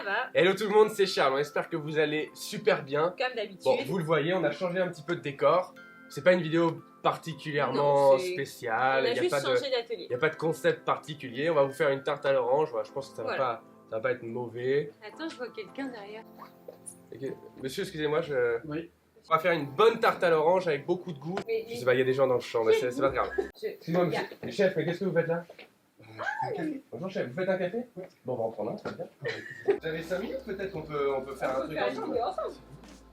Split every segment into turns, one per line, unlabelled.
va.
Hello tout le monde, c'est Charles, on espère que vous allez super bien.
Comme d'habitude.
Bon, vous le voyez, on a changé un petit peu de décor. C'est pas une vidéo particulièrement
Non,
spéciale.
On a
Il n'y a,
juste
pas
changé d'atelier.
y a pas de concept particulier. On va vous faire une tarte à l'orange. Voilà, je pense que ça va pas être mauvais.
Attends, je vois quelqu'un derrière.
Ok. Monsieur, excusez-moi,
Oui.
on va faire une bonne tarte à l'orange avec beaucoup de goût.
Mais,
Je sais pas, il y a des gens dans le champ, mais c'est pas grave. Excusez-moi, monsieur.
Yeah.
Chef, mais qu'est-ce que vous faites là?
Un café.
Bonjour chef, vous faites un café?
Oui.
Bon, on va en prendre un, très bien. Vous avez 5 minutes peut-être, on peut faire un truc ensemble.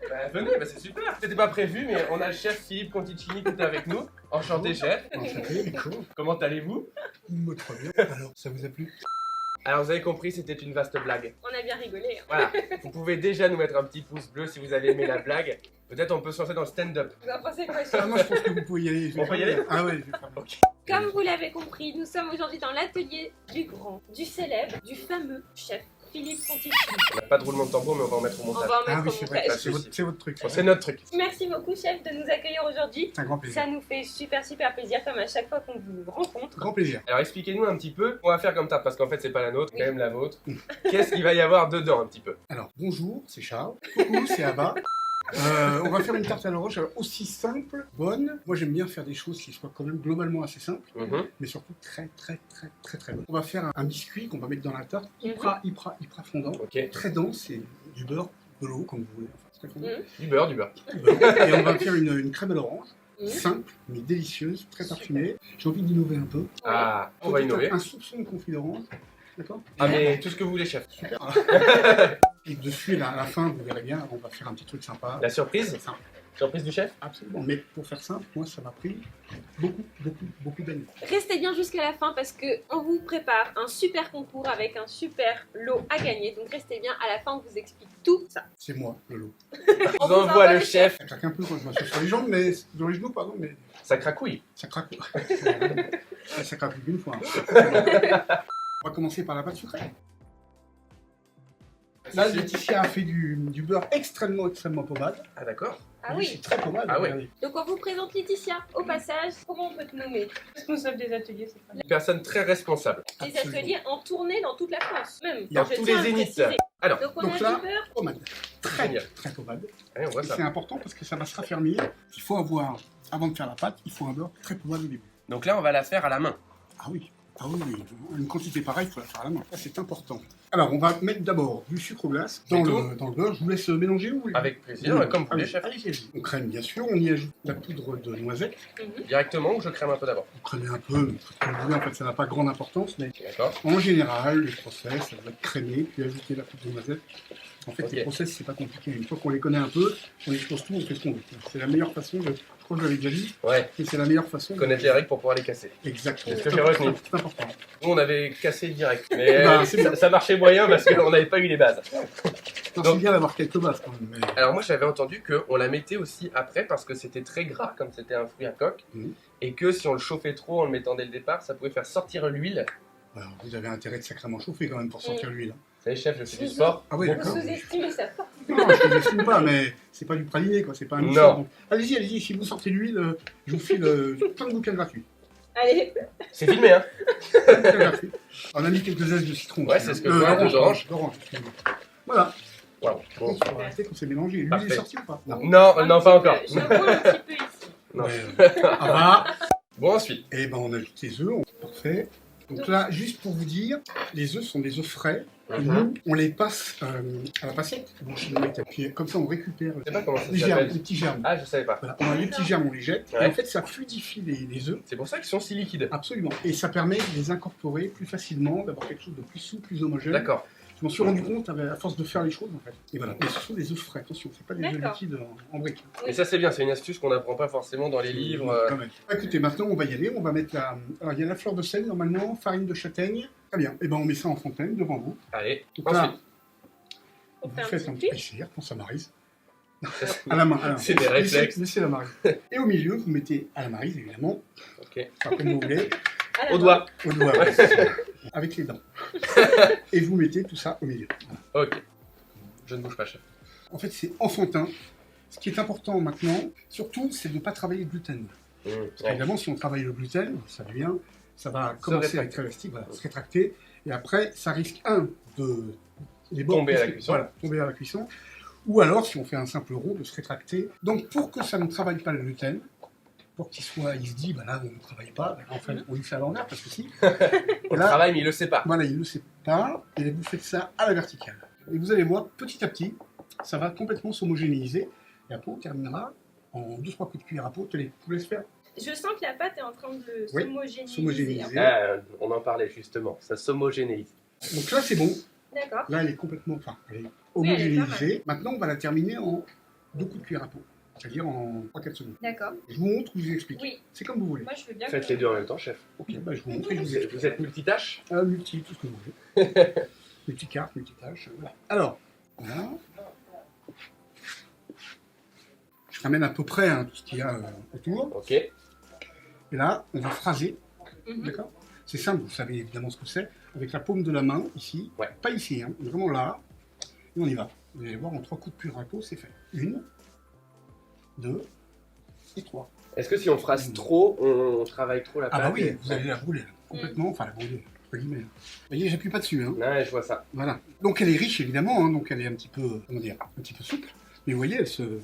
Bah, venez, bah, c'est super. C'était pas prévu, mais on a le chef Philippe Conticini qui est avec nous. Enchanté chef.
Enchanté, Nico.
Comment allez-vous?
Très bien. Alors, ça vous a plu?
Alors vous avez compris, c'était une vaste blague.
On a bien rigolé. Hein.
Voilà, vous pouvez déjà nous mettre un petit pouce bleu si vous avez aimé la blague. Peut-être on peut se lancer dans le stand-up.
Vous en pensez quoi,
Ah,
chef?
moi, je pense que vous pouvez y aller.
On peut y aller?
Ah ouais, je vais faire.
Ok.
Comme vous l'avez compris, nous sommes aujourd'hui dans l'atelier du grand, du célèbre, du fameux chef Philippe Conticini.
On n'a pas de roulement de tambour, mais on va en mettre au
On
montage.
va en
Ah
mettre
oui,
au
c'est vrai.
montage.
C'est votre truc.
Bon, c'est notre truc.
Merci beaucoup, chef, de nous accueillir aujourd'hui.
C'est un grand plaisir.
Ça nous fait super plaisir, comme à chaque fois qu'on vous rencontre.
Grand plaisir.
Alors expliquez-nous un petit peu, on va faire comme tarte, parce qu'en fait c'est pas la nôtre, c'est quand même la vôtre. Qu'est-ce qu'il va y avoir dedans un petit peu?
Alors, bonjour, c'est Charles. Coucou, c'est Abba. On va faire une tarte à l'orange aussi simple, bonne. Moi, j'aime bien faire des choses qui soient quand même globalement assez simples, mais surtout très bonnes. On va faire un biscuit qu'on va mettre dans la tarte, hyper fondant,
Ok.
très dense, c'est du beurre, de l'eau, comme vous voulez. Enfin, c'est très fondant.
Du beurre, du beurre.
Et on va faire une crème à l'orange,
Mhm.
simple, mais délicieuse, très parfumée. J'ai envie d'innover un peu.
Ah, on va
Peut-être
innover.
Un soupçon de confit d'orange, d'accord?
Ah mais tout ce que vous voulez chef.
Et dessus, à la fin, vous verrez bien, on va faire un petit truc sympa.
La surprise?
Simple.
Surprise du chef?
Absolument. Mais pour faire simple, moi, ça m'a pris beaucoup d'années.
Restez bien jusqu'à la fin parce que on vous prépare un super concours avec un super lot à gagner. Donc restez bien, à la fin on vous explique tout ça.
C'est moi, le lot.
On vous envoie le chef.
Ça craque un peu quand je m'assieds sur les jambes, mais sur les genoux, pardon, mais
Ça cracouille.
ça craque. Ça craque plus d'une fois. On va commencer par la pâte sucrée. Là, Laetitia a fait du beurre extrêmement pommade.
Ah d'accord.
Ah
C'est
oui.
très pommade.
Ah ouais.
regardez.
Donc on vous présente Laetitia. Au passage, comment on peut te nommer? Responsable des ateliers, c'est pas
Une personne très responsable.
Des
Absolument.
ateliers en tournée dans toute la France. Même.
Il y a
Je
tous
tiens
les
à
zéniths.
préciser.
Alors,
Donc on
donc
a
là-
du beurre.
Pommade.
Génial.
Très pommade.
allez, on voit ça.
C'est important parce que ça va se raffermir. Il faut avoir, avant de faire la pâte, il faut un beurre très pommade au début.
Donc là on va la faire à la main.
Ah oui. Ah oui, oui. Une quantité pareille, il faut la faire à la main. Ça, c'est important. Alors, on va mettre d'abord du sucre glace dans le beurre. Je vous laisse mélanger ou
Avec plaisir, comme vous voulez chef.
Allez-y. On crème, bien sûr. On y ajoute la poudre de noisette.
Directement ou je crème un peu d'abord?
Vous crémez un peu, comme vous voulez. En fait, ça n'a pas grande importance. Mais
D'accord.
en général, les process, ça va être crémé, puis ajouter la poudre de noisette. En fait,
Ok.
les process, c'est pas compliqué. Une fois qu'on les connaît un peu, on expose tout, on fait ce qu'on veut. C'est la meilleure façon de... Je crois que je l'avais déjà dit,
Ouais,
mais c'est la meilleure façon
connaître les règles pour pouvoir les casser.
Exactement.
C'est ce que j'ai retenu.
C'est important.
Nous on avait cassé direct. Mais
Bah, c'est bien.
ça marchait moyen parce qu'on n'avait pas eu les bases.
C'est bien d'avoir quelques bases quand même. Mais...
Alors moi j'avais entendu qu'on la mettait aussi après parce que c'était très gras comme c'était un fruit à coque.
Mhm.
Et que si on le chauffait trop en le mettant dès le départ, ça pouvait faire sortir l'huile.
Alors, vous avez intérêt de sacrément chauffer quand même pour sortir l'huile.
Vous savez chef, je fais du sport.
Ah oui,
Vous
d'accord.
sous-estimez ça.
Non, je ne l'estime pas, mais c'est pas du praliné, quoi. C'est pas un
Non.
mixeur. Donc, allez-y. Si vous sortez l'huile, je vous file plein de bouquins gratuits.
Allez,
C'est filmé hein.
Plein de bouquins gratuits. On a mis quelques zestes de citron.
Ouais,
aussi,
c'est
hein.
ce que je vois, d'orange.
D'orange, excusez-moi. Voilà.
Waouh. Bon.
On va arrêter quand c'est mélangé. L'huile
Parfait.
est sortie ou pas
Non, non pas encore.
Je vois un petit peu ici.
Non.
Ah bah.
Bon ensuite.
Et ben on ajoute les œufs. Parfait. Donc là, juste pour vous dire, les œufs sont des œufs frais. Et nous, on les passe à la passette. Donc, puis, comme ça, on récupère
Je sais pas comment ça
les germes,
s'appelle.
les petits germes.
Ah je savais pas.
Voilà, on a les petits germes, on les jette.
Ouais.
Et en fait, ça fluidifie les œufs.
C'est pour ça qu'ils sont si liquides.
Absolument. Et ça permet de les incorporer plus facilement, d'avoir quelque chose de plus souple, plus homogène.
D'accord.
Je m'en suis rendu compte à force de faire les choses, en fait. Et voilà. Mais ce sont des œufs frais, attention, c'est pas des œufs
D'accord.
liquides en briques.
Et ça c'est bien, c'est une astuce qu'on n'apprend pas forcément dans les livres.
Quand même. Écoutez, maintenant, on va y aller. On va mettre la... Alors, il y a la fleur de sel, normalement, farine de châtaigne. Très bien. Et ben, on met ça en fontaine, devant vous.
Allez,
Donc là,
ensuite.
On
vous
fait un
faites un
petit
petit échir pour ça marise. À la main, à la main.
C'est des réflexes.
Laissez la marise. Et au milieu, vous mettez à la marise, évidemment,
Ok.
pas comme vous voulez,
à la
Au
main.
doigt.
au doigt, ouais, avec les dents. Et vous mettez tout ça au milieu. Voilà.
Ok. Je ne bouge pas chef.
En fait, c'est enfantin. Ce qui est important maintenant, surtout, c'est de ne pas travailler le gluten. Parce
Ouais.
qu'évidemment, si on travaille le gluten, ça va commencer à
rétracter.
être élastique, voilà, se rétracter. Et après, ça risque, de les bords
Tomber à la
puissent-
cuisson.
Voilà, tomber à la cuisson. Ou alors, si on fait un simple rond, de se rétracter. Donc, pour que ça ne travaille pas le gluten, pour qu'il soit, il se dit, bah là, on ne travaille pas, bah, en fait, on lui fait à l'envers, parce que si.
On
Là,
travaille, mais il le sait pas.
voilà, il ne le sait pas, et vous faites ça à la verticale. Et vous allez voir, petit à petit, ça va complètement s'homogénéiser, et après, on terminera en 2-3 coups de cuillère à peau, je vous laisse faire.
Je sens que la pâte est en train de
Oui,
s'homogénéiser.
s'homogénéiser.
On en parlait justement, ça s'homogénéise.
Donc là, c'est bon.
D'accord.
Là, elle est complètement, enfin, elle est
Oui, elle est
homogénéisée. Maintenant, on va la terminer en 2 coups de cuillère à peau, c'est-à-dire en 3-4 secondes.
D'accord.
Je vous montre ou je vous explique.
Oui,
C'est comme vous voulez.
moi je veux bien.
Faites
que-
les deux en même temps, chef.
Ok, bah, je vous montre et je vous explique.
Vous êtes multitâche?
Multi, tout ce que vous voulez. Multicarte, multitâche, voilà. Alors, voilà. Je ramène à peu près hein, tout ce qu'il y a autour.
Ok.
Et là, on va phraser,
Mhm.
d'accord? C'est simple, vous savez évidemment ce que c'est. Avec la paume de la main, ici.
Ouais.
Pas ici, hein, vraiment là. Et on y va. Vous allez voir, en 3 coups de cuillère à peau, c'est fait. 1, 2 et 3.
Est-ce que si on phrase trop, on travaille trop la
Ah
pâte?
bah oui, vous allez la brûler, là. Complètement, enfin la brûler, entre guillemets. Là. Vous voyez, j'appuie pas dessus, hein.
Ouais, je vois ça.
Voilà. Donc elle est riche évidemment, hein, donc elle est un petit peu, comment dire, un petit peu souple. Mais vous voyez, elle se...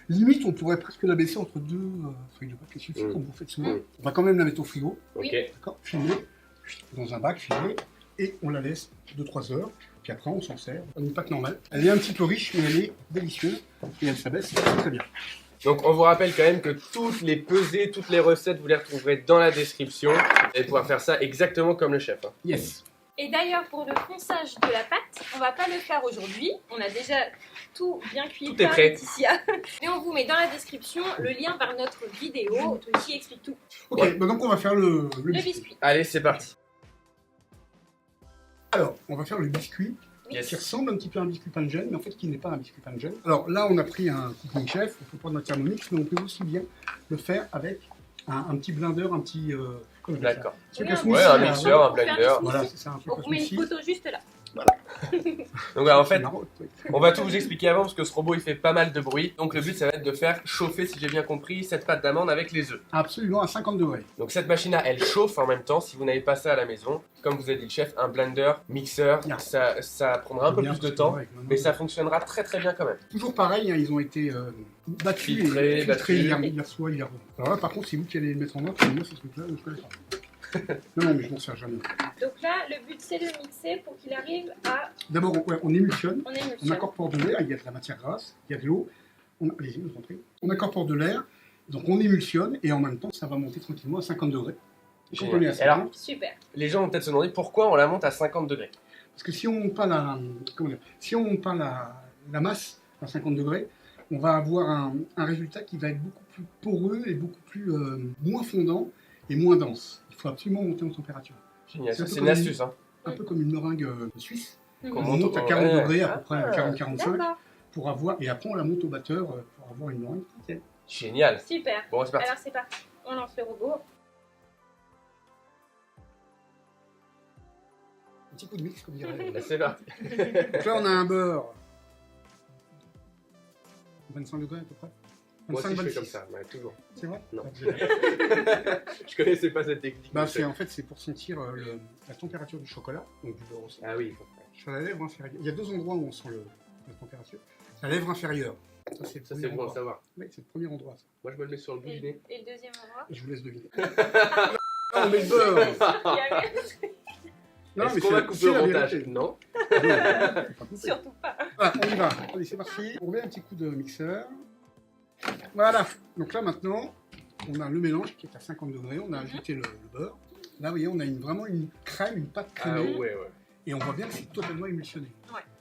Limite, on pourrait presque la baisser entre deux feuilles de pâte, il suffit, comme vous faites souvent.
Mm.
On va quand même la mettre au frigo,
Ok.
Oui.
d'accord, filmer, dans un bac, filmer, et on la laisse 2-3 heures, puis après on s'en sert. Une pâte normale. Elle est un petit peu riche, mais elle est délicieuse, et elle s'abaisse très très bien.
Donc on vous rappelle quand même que toutes les pesées, toutes les recettes, vous les retrouverez dans la description. Vous allez pouvoir faire ça exactement comme le chef. Hein.
Yes.
Et d'ailleurs, pour le fonçage de la pâte, on va pas le faire aujourd'hui. On a déjà tout bien cuit
Tout est
par
prêt.
Laetitia. Mais on vous met dans la description le lien vers notre vidéo qui explique tout.
Ok,
Ouais.
bah donc on va faire le
Le
biscuit.
biscuit.
Allez, c'est parti.
Alors, on va faire le biscuit.
Yes.
Qui ressemble un petit peu à un biscuit pain de gel, mais en fait qui n'est pas un biscuit pain de gel. Alors là, on a pris un cooking chef, on peut prendre un Thermomix, mais on peut aussi bien le faire avec un petit blender, un petit... comment on appelle ça
D'accord.
Truc
Oui,
à
on
smoothie,
Ouais, un
là.
mixeur, un
On peut faire
blender.
des
Voilà, c'est ça, un truc à
On met une
smoothie.
photo juste là.
Donc voilà, en fait,
Marotte, oui.
on va tout vous expliquer avant parce que ce robot il fait pas mal de bruit. Donc le but ça va être de faire chauffer, si j'ai bien compris, cette pâte d'amande avec les œufs.
Absolument à 50 degrés.
Donc cette machine-là, elle chauffe en même temps. Si vous n'avez pas ça à la maison, comme vous a dit le chef, un blender, mixeur,
Bien.
ça prendra un peu
Bien,
plus de
parce que,
temps,
ouais, maintenant,
mais ça fonctionnera très très bien quand même.
Toujours pareil, hein, ils ont été battus
Filtrés,
et
battus.
filtrés hier soir, hier. Alors là, par contre, c'est vous qui allez le mettre en œuvre, moi, ce truc-là, je ne connais pas. Non, mais je m'en sers jamais.
Donc là, le but c'est de le mixer pour qu'il arrive à.
D'abord, on émulsionne.
On
On
émulsionne.
incorpore de l'air, il y a de la matière grasse, il y a de l'eau. Allez-y, je vous en prie. On incorpore de l'air, donc on émulsionne et en même temps ça va monter tranquillement à 50 degrés. Et quand
Génial.
on est à
Et
50,
alors,
Super.
les gens vont peut-être se demander pourquoi on la monte à 50 degrés.
parce que si on monte pas si on monte pas la masse à 50 degrés, on va avoir un résultat qui va être beaucoup plus poreux et beaucoup plus moins fondant et moins dense. Il faut absolument monter en température.
Génial,
C'est un
ça
peu
c'est une
comme
astuce. Hein.
Un peu comme une meringue suisse.
Mhm.
Qu'on
On monte à 40
ouais.
degrés à peu près, à
Ah.
40-45,
D'accord.
pour avoir, et après on la monte au batteur pour avoir une meringue nickel.
Génial.
Super.
Bon, c'est parti.
Alors c'est parti. On lance le robot.
Un petit coup de mix, comme dirait.
C'est parti.
Donc là, on a un beurre. 25 degrés à peu près.
Moi aussi je fais
26.
comme ça, ouais, toujours.
C'est vrai
Non.
Ah, génial.
Je connaissais pas cette technique.
Bah, en fait, c'est pour sentir la température du chocolat, donc du beurre aussi.
Ah oui, il faut.
Sur la lèvre inférieure. Il y a deux endroits où on sent la température. La lèvre inférieure. Ça, c'est le
Ça
premier
c'est bon à
endroit.
savoir.
Oui, c'est le premier endroit. Ça.
Moi je me le mets sur le bout du nez.
Et le deuxième endroit.
Et je vous laisse deviner. Non, mais le beurre Non,
Est-ce
mais
qu'on
c'est-
va couper
c'est
au
la
montage?
vérité.
Non.
Non, faut pas couper.
Surtout pas.
Voilà, on y va. Allez, c'est parti. On met un petit coup de mixeur. Voilà. Donc là, maintenant, on a le mélange qui est à 50 degrés. On a ajouté le beurre. Là, vous voyez, on a vraiment une crème, une pâte
Ah
crémée.
ouais, ouais.
Et on voit bien que c'est totalement émulsionné.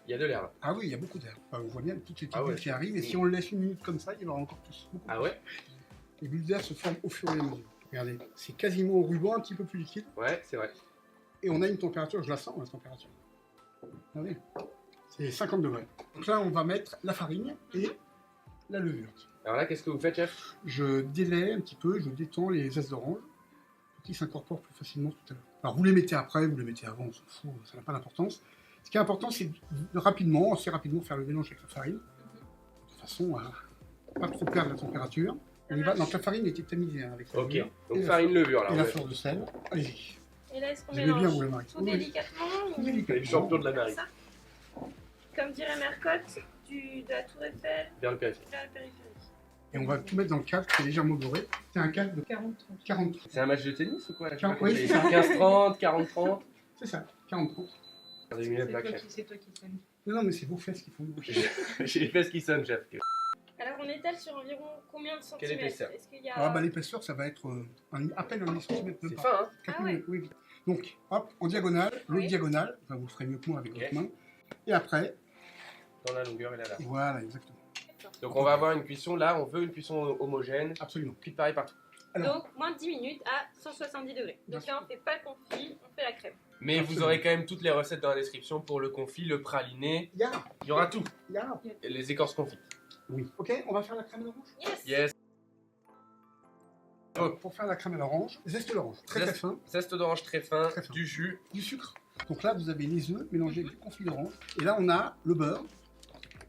Il y a de l'air là.
Ah oui, il y a beaucoup d'air. Enfin, on voit bien toutes les petites
Ah ouais.
bulles qui arrivent. Et si on le laisse une minute comme ça, il y en aura encore plus. Beaucoup
Ah
plus.
ouais?
Les bulles d'air se forment au fur et à mesure. Regardez, c'est quasiment au ruban, un petit peu plus liquide.
Ouais, c'est vrai.
Et on a une température, je la sens, la température. Regardez, c'est 50 degrés. Donc là, on va mettre la farine et la levure.
Alors là, qu'est-ce que vous faites, chef?
Je délaie un petit peu, je détends les zestes d'orange pour qu'ils s'incorporent plus facilement tout à l'heure. Alors vous les mettez après, vous les mettez avant, on s'en fout, ça n'a pas d'importance. Ce qui est important, c'est rapidement, assez rapidement, faire le mélange avec la farine, de façon à pas trop perdre la température. On y va. Donc la farine était tamisée hein, avec la
Ok.
levure
Donc
et
farine levure là.
et la
ouais.
fleur de sel. Allez-y.
Et là, est-ce qu'on
Vous aimez bien,
mélange
vous, la Marie?
tout
Oui.
délicatement ou...
Délicat.
Les champions de la
Comme
marine.
ça Comme dirait Mercotte, de la Tour Eiffel
Vers le périphérie.
vers la périphérie.
Et on va tout mettre dans le cadre qui est légèrement doré. C'est un cadre de 40.
C'est un match de tennis ou quoi?
Oui, c'est ça.
15-30, 40-30.
C'est ça, 40.
Regardez une minute, black chef.
C'est toi qui sonne.
Non, mais c'est vos fesses qui font le bruit.
J'ai les fesses qui sonnent, chef.
Alors on étale sur environ combien de centimètres?
épaisseur?
Est-ce qu'il y a...
Ah bah l'épaisseur, ça va être à peine un centimètre de
C'est
part.
fin, hein?
4
Ah ouais.
minutes, oui. Donc, hop, en diagonale, l'autre
Oui.
diagonale, enfin, vous le ferez mieux que moi avec
Ok.
votre main. Et après,
Dans la longueur et la large.
voilà, exactement.
Donc on va avoir une cuisson, là, on veut une cuisson homogène,
Absolument.
cuite pareil partout.
Alors,
Donc moins de 10 minutes à 170 degrés. Donc là on fait pas le confit, on fait la crème.
Mais vous
Absolument.
aurez quand même toutes les recettes dans la description pour le confit, le praliné,
il y a,
il y aura tout.
il y a.
Et les écorces confites.
Oui. Ok, on va faire la crème à l'orange.
Yes,
Yes. Oh.
Pour faire la crème à l'orange, zeste l'orange, très très fin,
Zeste d'orange très fin,
Très fin.
du jus.
du sucre. Donc là, vous avez les œufs mélangés avec du confit d'orange. Et là, on a le beurre,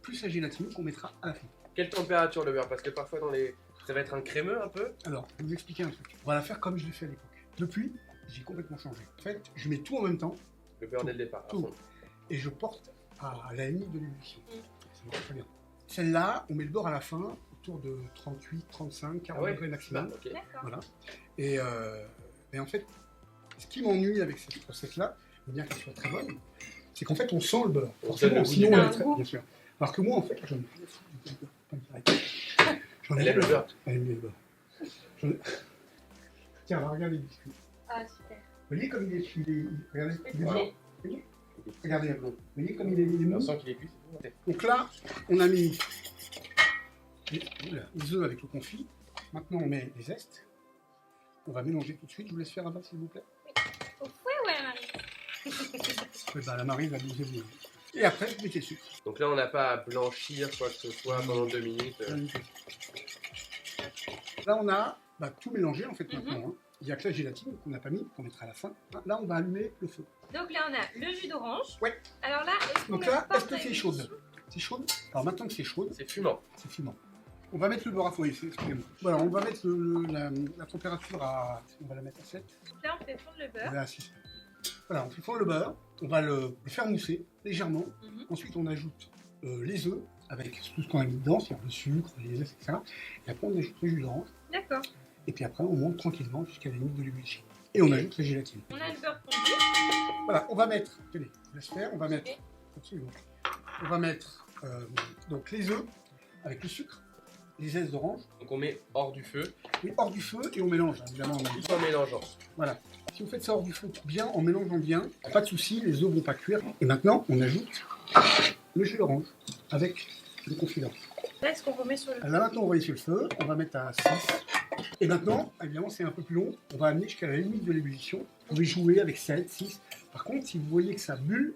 plus la gélatine qu'on mettra à la fin.
Quelle température le beurre? Parce que parfois dans les... ça va être un crémeux un peu.
Alors, je vais vous expliquer un truc. On va la faire comme je l'ai fait à l'époque. Depuis, j'ai complètement changé. En fait, je mets tout en même temps
Le beurre dès le départ. à
Tout.
fond.
et je porte à la limite de l'ébullition.
Mm.
Ça marche très bien. Celle-là, on met le beurre à la fin, autour de 38, 35, 40
Ah ouais.
degrés maximum.
Bah, ok.
d'accord.
Voilà. Et en fait, ce qui m'ennuie avec cette recette-là, bien qu'elle soit très bonne, c'est qu'en fait, on sent le beurre.
On
Forcément,
donne le goût
sinon,
du
on
beurre.
est très bien sûr. Alors que moi, en fait, j'en ai rien à foutre du beurre. J'en ai
Elle aime le beurre.
Elle aime bien le beurre. J'en ai- Tiens, on va regarder le biscuit.
Ah super.
Vous voyez comme il est. Regardez, il est
Ok.
blanc. Regardez un peu. Vous voyez comme il est
On
mou.
sent qu'il est cuit. c'est bon.
Donc là, on a mis les œufs avec le confit. Maintenant, on met les zestes. On va mélanger tout de suite. Je vous laisse faire là-bas, s'il vous plaît.
Au fouet ou à la marine?
Oui, bah, la Marie va nous aider. Et après, vous mettez le sucre.
Donc là on n'a pas à blanchir quoi que ce soit pendant 2 minutes.
Là, on a tout mélangé en fait
Mhm.
maintenant. Hein. Il n'y a que la gélatine qu'on n'a pas mis, qu'on mettra à la fin. Là, on va allumer le feu.
Donc là on a le jus d'orange.
Ouais.
Alors là, est-ce qu'on
Donc
le
là, est-ce
porte
que
à
c'est
ébullition?
chaude? C'est chaude. Alors maintenant que c'est chaude,
C'est fumant.
c'est fumant. On va mettre le beurre à fond. Excusez-moi. Voilà, on va mettre la température à. On va la mettre à 7.
Donc là on fait fondre le beurre.
Voilà, à 6. Voilà, on fait fondre le beurre. On va le faire mousser légèrement.
Mhm.
Ensuite, on ajoute les œufs avec tout ce qu'on a mis dedans, c'est-à-dire le sucre, les œufs, etc. Et après, on ajoute le jus d'orange.
D'accord.
Et puis après, on monte tranquillement jusqu'à la limite de l'ébullition. Et on ajoute la gélatine.
On a le beurre fondu.
Voilà, on va mettre. Tenez, je vous laisse faire. On va mettre.
Ok.
Absolument. On va mettre donc les œufs avec le sucre, les zestes d'orange,
Donc on met hors du feu,
mais hors du feu et on mélange, évidemment.
tout en mélangeant.
Voilà. Si vous faites ça hors du feu bien, en mélangeant bien, pas de souci, les œufs vont pas cuire. Et maintenant, on ajoute le jus d'orange avec le confit d'orange.
Là est-ce qu'on remet sur le
Là maintenant, on va aller sur le feu, on va mettre à 6. Et maintenant, évidemment, c'est un peu plus long. On va amener jusqu'à la limite de l'ébullition. Vous pouvez jouer avec 7, 6. Par contre, si vous voyez que ça bulle,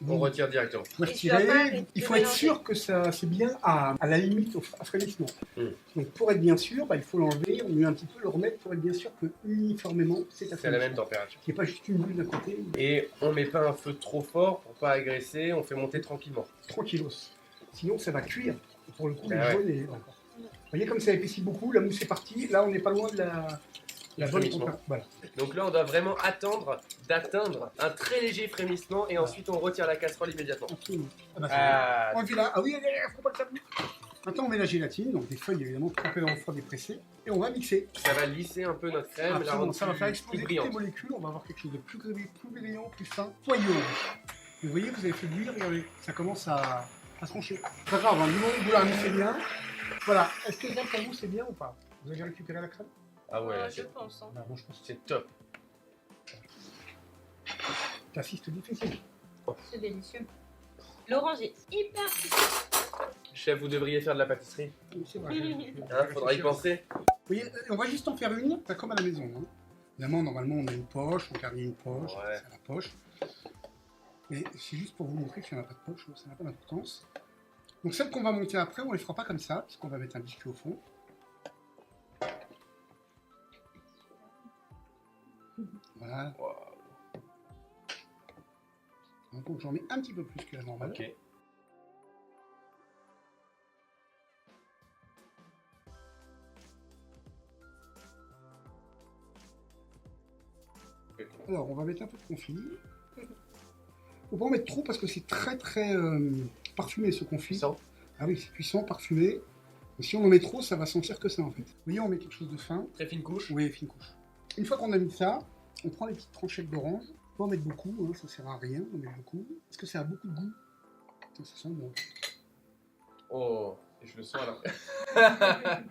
On retire directement.
vous
Et tu vas pas
retirez.
arrêter
Il
de
faut être
mélanger.
sûr que ça, c'est bien à la limite, à frémissement.
Mm.
Donc pour être bien sûr, il faut l'enlever, on met un petit peu, le remettre pour être bien sûr que uniformément, c'est à
C'est à la même
frémissement.
température.
Qu'il n'y ait pas juste une bulle d'un côté,
Et on met pas un feu trop fort pour pas agresser, on fait monter tranquillement.
tranquillos. Sinon, ça va cuire. Et pour le coup,
Ah
le
ouais.
jaune est encore. Vous voyez comme ça épaissit beaucoup, la mousse est partie. Là, on n'est pas loin de la bonne
frémissement.
température. Voilà.
Donc là on doit vraiment d'atteindre un très léger frémissement et ensuite on retire la casserole immédiatement.
Absolument. Ah bah, c'est
Ah,
bon. On vit là. Ah oui, allez, faut pas le savoir. Maintenant, on met la gélatine, donc des feuilles évidemment trempées dans le froid dépressé, et on va mixer.
ça va lisser un peu notre crème, la
Absolument,
rendre
ça va faire
plus
exploser toutes les
brillante.
molécules, on va avoir quelque chose de plus brillant, plus fin, soyeux. Vous voyez, vous avez fait bouillir, regardez, ça commence à trancher. Pas grave, hein, du moment où vous la mixez bien. Voilà, est-ce que là pour vous c'est bien ou pas? Vous avez récupéré la crème?
Ah ouais,
Je pense. Hein.
Bah, moi je pense que
c'est top.
c'est assiste difficile.
C'est délicieux. L'orange est hyper
Chef, vous devriez faire de la pâtisserie.
Oui, c'est vrai.
Hein, faudra y penser.
Vous voyez, on va juste en faire une, c'est comme à la maison. Hein. Évidemment, normalement on a une poche, on garde une poche,
Ouais.
c'est la poche. Mais c'est juste pour vous montrer qu'il n'y en a pas de poche, ça n'a pas d'importance. Donc celles qu'on va monter après, on ne les fera pas comme ça, puisqu'on va mettre un biscuit au fond. Voilà.
Wow.
Donc j'en mets un petit peu plus que la normale.
Ok.
Alors on va mettre un peu de confit. Faut pas en mettre trop parce que c'est très parfumé ce confit.
Puissant.
Ah oui, c'est puissant, parfumé. Et si on en met trop, ça va sentir que ça en fait. Vous voyez, on met quelque chose de fin.
Très fine couche.
Oui, fine couche. Une fois qu'on a mis ça, on prend les petites tranchettes d'orange. On peut en mettre beaucoup, hein, ça sert à rien, on met beaucoup. Parce que ça a beaucoup de goût. Ça sent bon.
Oh, je le sens là.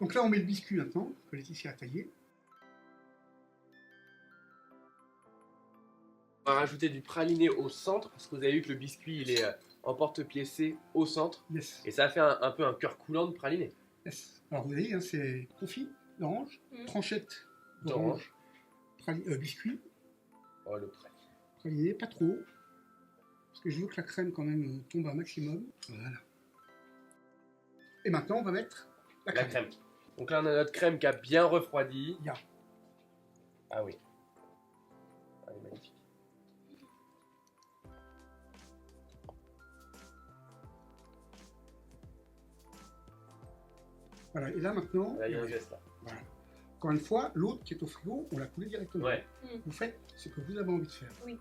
Donc là, on met le biscuit maintenant, que Laetitia a taillé.
On va rajouter du praliné au centre, parce que vous avez vu que le biscuit, il est en porte-piécé au centre.
Yes.
Et ça fait un peu un cœur coulant de praliné.
Yes. Alors vous voyez, hein, c'est confit d'orange, tranchette
D'orange.
d'orange, biscuit,
Oh, le praliné.
praliné, pas trop. Parce que je veux que la crème quand même tombe un maximum. Voilà. Et maintenant, on va mettre la
La
crème.
crème. Donc là, on a notre crème qui a bien refroidi.
Ya.
Ah oui. Elle est magnifique.
Voilà. Et là maintenant,
Là, il y a un geste là.
voilà. Encore une fois, l'autre qui est au frigo, on l'a coulé directement.
Ouais.
Vous faites ce que vous avez envie de faire.
Oui.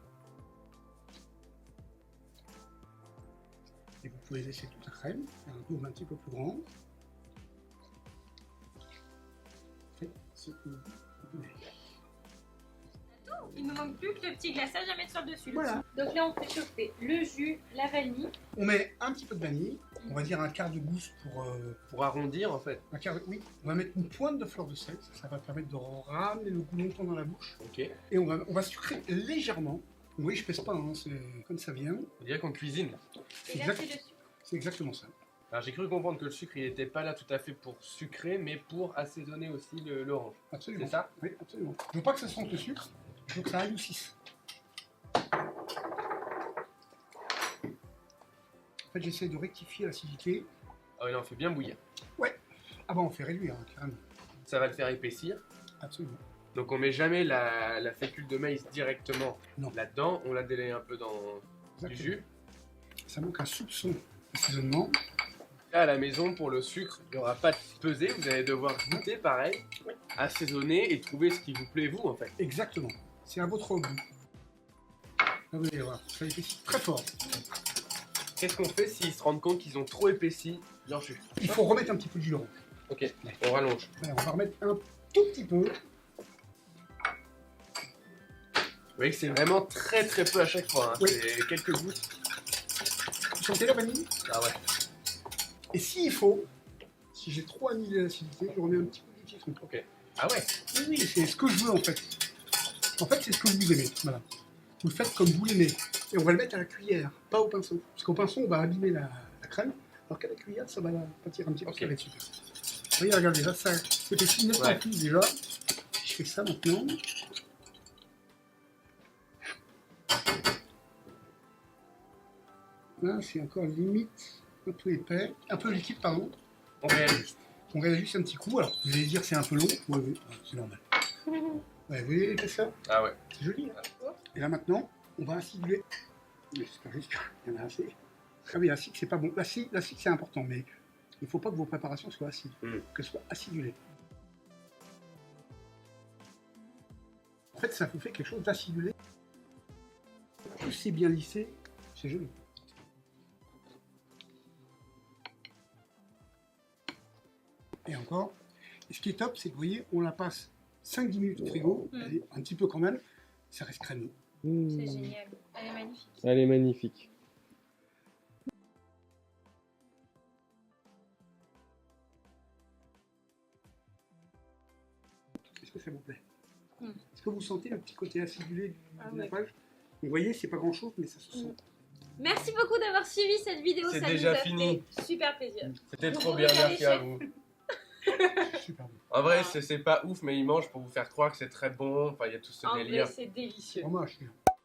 Et vous pouvez laisser toute la crème, faire un tour un petit peu plus grand. Faites ce que vous voulez.
Il ne manque plus que le petit glaçage à mettre sur le dessus.
Voilà.
Donc là, on fait chauffer le jus, la vanille.
On met un petit peu de vanille, on va dire un quart de gousse
Pour arrondir, en fait.
un quart de... Oui, on va mettre une pointe de fleur de sel, ça va permettre de ramener le goût longtemps dans la bouche.
Ok.
Et on va sucrer légèrement. Oui, je pèse pas, hein, c'est comme ça vient.
On dirait qu'on cuisine.
Et là,
Exact.
c'est le sucre.
C'est exactement ça.
Alors j'ai cru comprendre que le sucre, il n'était pas là tout à fait pour sucrer, mais pour assaisonner aussi l'orange.
Absolument.
C'est ça?
Oui, absolument. Je veux pas que ça sente le sucre, je veux que ça adoucisse. En fait, j'essaie de rectifier l'acidité.
Ah oui, là, on fait bien bouillir.
Ah bah on fait réduire, hein, carrément.
Ça va le faire épaissir.
Absolument.
Donc on met jamais la fécule de maïs directement
Non.
là-dedans. On la délaye un peu dans du
Exactement.
jus.
Ça manque un soupçon d'assaisonnement.
Là, à la maison, pour le sucre, il n'y aura pas de pesée. Vous allez devoir goûter pareil, assaisonner et trouver ce qui vous plaît vous en fait.
Exactement. C'est à votre goût. Là, vous allez voir, ça épaissit très fort.
Qu'est-ce qu'on fait s'ils se rendent compte qu'ils ont trop épaissi leur jus?
Il faut remettre un petit peu de jus d'orange.
Ok, on rallonge.
Voilà, on va remettre un tout petit peu.
Vous voyez que c'est vraiment très très peu à chaque fois. Hein.
Oui.
C'est quelques gouttes.
Vous sentez la vanille?
Ah ouais.
Et s'il faut, si j'ai trop annihilé l'acidité, je remets un petit peu de citron.
Ok. Ah ouais.
Oui, oui, c'est ce que je veux en fait. En fait, c'est ce que vous aimez. Voilà. Vous le faites comme vous l'aimez. Et on va le mettre à la cuillère, pas au pinceau. Parce qu'au pinceau, on va abîmer la crème. Alors qu'à la cuillère, ça va pâtir un petit peu.
Ok.
Ça va être super. Vous voyez, regardez, là, ça épaissit nettement
Ouais.
plus déjà. Je fais ça maintenant. Là, c'est encore limite un peu épais, un peu liquide, pardon.
On réajuste.
On réajuste un petit coup. Alors, vous allez dire c'est un peu long. Oui, oui, c'est normal. Ouais, vous voyez l'épaisseur?
Ah ouais.
C'est joli. Hein. Et là maintenant, on va aciduler. Mais c'est pas juste, il y en a assez. Ah oui, l'acide, c'est pas bon. L'acide, c'est important, mais il ne faut pas que vos préparations soient acides, qu'elles soient acidulées. En fait, ça vous fait quelque chose d'acidulé. Plus c'est bien lissé, c'est joli. Et encore, et ce qui est top, c'est que vous voyez, on la passe 5-10 minutes au frigo, elle est un petit peu quand même, ça reste crémeux.
C'est génial. Elle est magnifique.
Elle est magnifique.
Est-ce que ça vous plaît?
Mm.
Est-ce que vous sentez le petit côté acidulé
Ah
du
ouais.
nappage? Vous voyez, c'est pas grand chose, mais ça se sent.
Merci beaucoup d'avoir suivi cette vidéo.
C'est
Ça
déjà
nous a
fini.
fait super plaisir.
C'était
Vous
trop
vous
bien,
régalez,
merci à
chef.
vous.
C'est super bon.
En vrai, c'est pas ouf, mais ils mangent pour vous faire croire que c'est très bon. Enfin, il y a tout ce
En vrai,
délire.
c'est délicieux.
Fromage,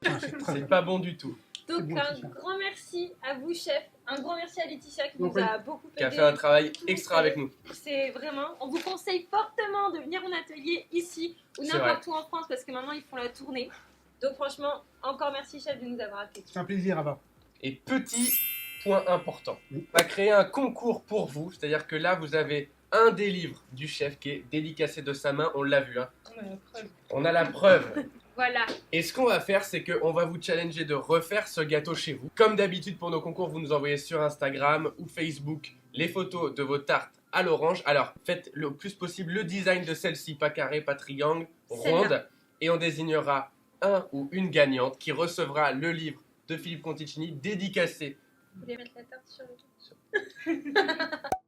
c'est très
C'est
bon.
pas bon du tout.
Donc,
C'est bon,
un
c'est ça.
grand merci à vous, chef. Un grand merci à Laetitia qui
Donc,
nous
oui.
a beaucoup aidé.
Qui a fait un travail extra avec nous.
C'est vraiment, on vous conseille fortement de venir en atelier ici ou
C'est
n'importe où en France parce que maintenant ils font la tournée. Donc franchement, encore merci chef de nous avoir accueillis.
C'est un plaisir, Ava.
Et petit point important,
Oui.
on va créer un concours pour vous. C'est-à-dire que là, vous avez un des livres du chef qui est dédicacé de sa main. On l'a vu, hein. On a la preuve
Voilà.
Et ce qu'on va faire, c'est qu'on va vous challenger de refaire ce gâteau chez vous. Comme d'habitude pour nos concours, vous nous envoyez sur Instagram ou Facebook les photos de vos tartes à l'orange. Alors, faites le plus possible le design de celle-ci, pas carré, pas triangle, ronde. Et on désignera un ou une gagnante qui recevra le livre de Philippe Conticini dédicacé.
Vous voulez mettre la tarte sur le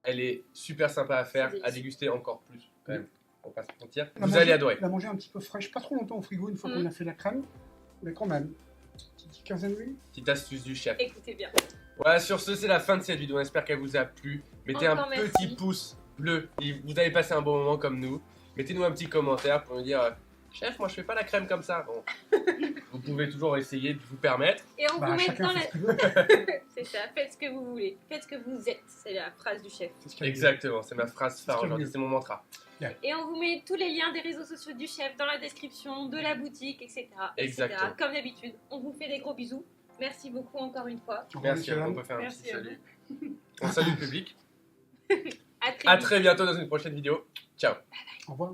Elle est super sympa à faire,
C'est
à déguster encore plus quand même. On va pas se mentir.
La
Vous
manger-
allez adorer.
La manger un petit peu fraîche, pas trop longtemps au frigo une fois qu'on a fait la crème, mais quand même. Petite quinzaine de minutes.
Petite astuce du chef.
Écoutez bien.
Voilà, sur ce, c'est la fin de cette vidéo. On espère qu'elle vous a plu. Mettez
Encore
un
merci.
petit pouce bleu si vous avez passé un bon moment comme nous. Mettez-nous un petit commentaire pour nous dire chef, moi je fais pas la crème comme ça. Bon. Vous pouvez toujours essayer de vous permettre.
Et on vous met
Chacun
dans
fait
la...
ce qu'il veut.
C'est ça, faites ce que vous voulez. Faites ce que vous êtes. C'est la phrase du chef.
C'est ce qu'il y a de mieux.
Exactement, c'est ma phrase phare
C'est ce
aujourd'hui,
qu'il y
c'est mon mantra.
Et on vous met tous les liens des réseaux sociaux du chef dans la description, de la boutique, etc.
Exactement.
Comme d'habitude, on vous fait des gros bisous. Merci beaucoup encore une fois.
Au revoir,
Merci,
monsieur
on
Lam.
peut faire un
Merci
petit
à
salut. On salue le public.
À très
À
vite.
très bientôt dans une prochaine vidéo. Ciao.
Au revoir.